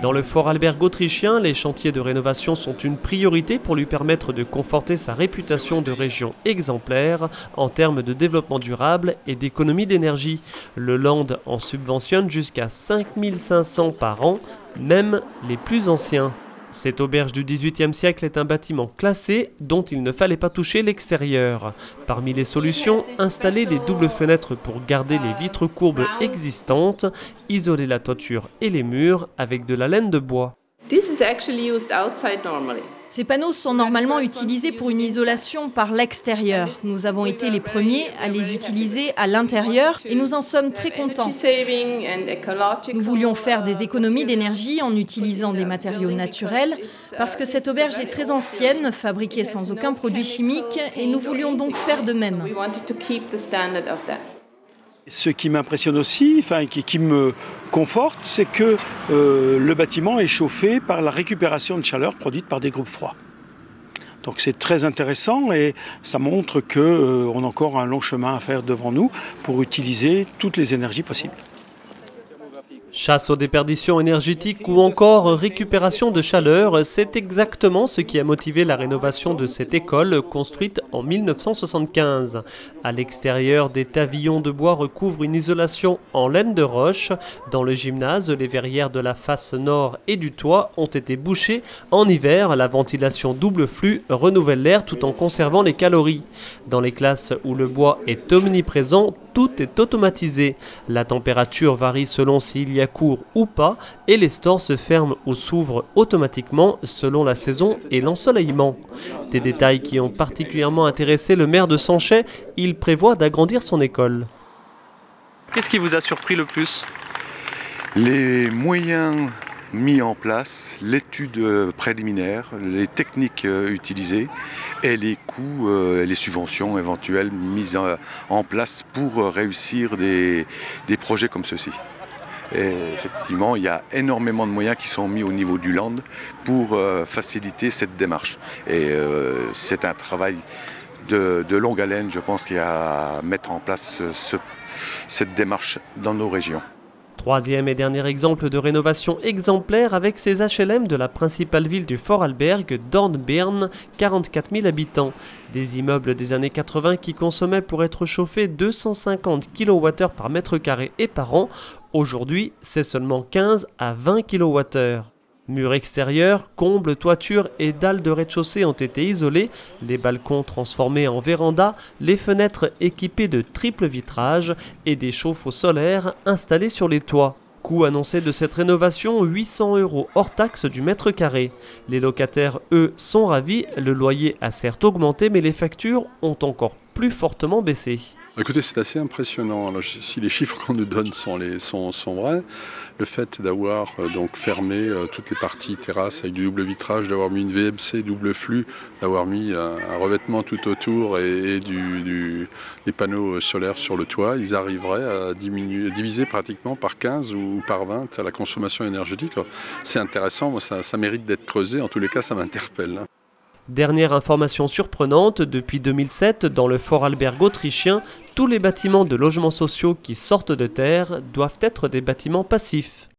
Dans le Vorarlberg autrichien, les chantiers de rénovation sont une priorité pour lui permettre de conforter sa réputation de région exemplaire en termes de développement durable et d'économie d'énergie. Le Land en subventionne jusqu'à 5 500 par an, même les plus anciens. Cette auberge du XVIIIe siècle est un bâtiment classé dont il ne fallait pas toucher l'extérieur. Parmi les solutions, installer des doubles fenêtres pour garder les vitres courbes existantes, isoler la toiture et les murs avec de la laine de bois. Ces panneaux sont normalement utilisés pour une isolation par l'extérieur. Nous avons été les premiers à les utiliser à l'intérieur et nous en sommes très contents. Nous voulions faire des économies d'énergie en utilisant des matériaux naturels parce que cette auberge est très ancienne, fabriquée sans aucun produit chimique et nous voulions donc faire de même. Ce qui m'impressionne aussi, qui me conforte, c'est que le bâtiment est chauffé par la récupération de chaleur produite par des groupes froids. Donc c'est très intéressant et ça montre qu'on a encore un long chemin à faire devant nous pour utiliser toutes les énergies possibles. Chasse aux déperditions énergétiques ou encore récupération de chaleur, c'est exactement ce qui a motivé la rénovation de cette école construite en 1975. À l'extérieur, des pavillons de bois recouvrent une isolation en laine de roche. Dans le gymnase, les verrières de la face nord et du toit ont été bouchées. En hiver, la ventilation double flux renouvelle l'air tout en conservant les calories. Dans les classes où le bois est omniprésent, tout est automatisé. La température varie selon s'il y a cours ou pas et les stores se ferment ou s'ouvrent automatiquement selon la saison et l'ensoleillement. Des détails qui ont particulièrement intéressé le maire de Sanchet, il prévoit d'agrandir son école. Qu'est-ce qui vous a surpris le plus ? Les moyens mis en place, l'étude préliminaire, les techniques utilisées et les coûts, les subventions éventuelles mises en place pour réussir des projets comme ceux-ci. Et effectivement, il y a énormément de moyens qui sont mis au niveau du Land pour faciliter cette démarche. Et c'est un travail de longue haleine, je pense, qu'il y a à mettre en place cette démarche dans nos régions. Troisième et dernier exemple de rénovation exemplaire avec ces HLM de la principale ville du Vorarlberg, Dornbirn, 44 000 habitants. Des immeubles des années 80 qui consommaient pour être chauffés 250 kWh par mètre carré et par an. Aujourd'hui, c'est seulement 15 à 20 kWh. Murs extérieurs, combles, toitures et dalles de rez-de-chaussée ont été isolés, les balcons transformés en véranda, les fenêtres équipées de triple vitrage et des chauffe-eau solaires installés sur les toits. Coût annoncé de cette rénovation, 800 € hors taxe du mètre carré. Les locataires, eux, sont ravis, le loyer a certes augmenté mais les factures ont encore plus fortement baissé. Écoutez, c'est assez impressionnant. Alors, si les chiffres qu'on nous donne sont vrais, le fait d'avoir donc fermé toutes les parties terrasses avec du double vitrage, d'avoir mis une VMC double flux, d'avoir mis un revêtement tout autour et des panneaux solaires sur le toit, ils arriveraient à diviser pratiquement par 15 ou par 20 la consommation énergétique. C'est intéressant, moi, ça mérite d'être creusé. En tous les cas, ça m'interpelle. Dernière information surprenante, depuis 2007, dans le Vorarlberg autrichien, tous les bâtiments de logements sociaux qui sortent de terre doivent être des bâtiments passifs.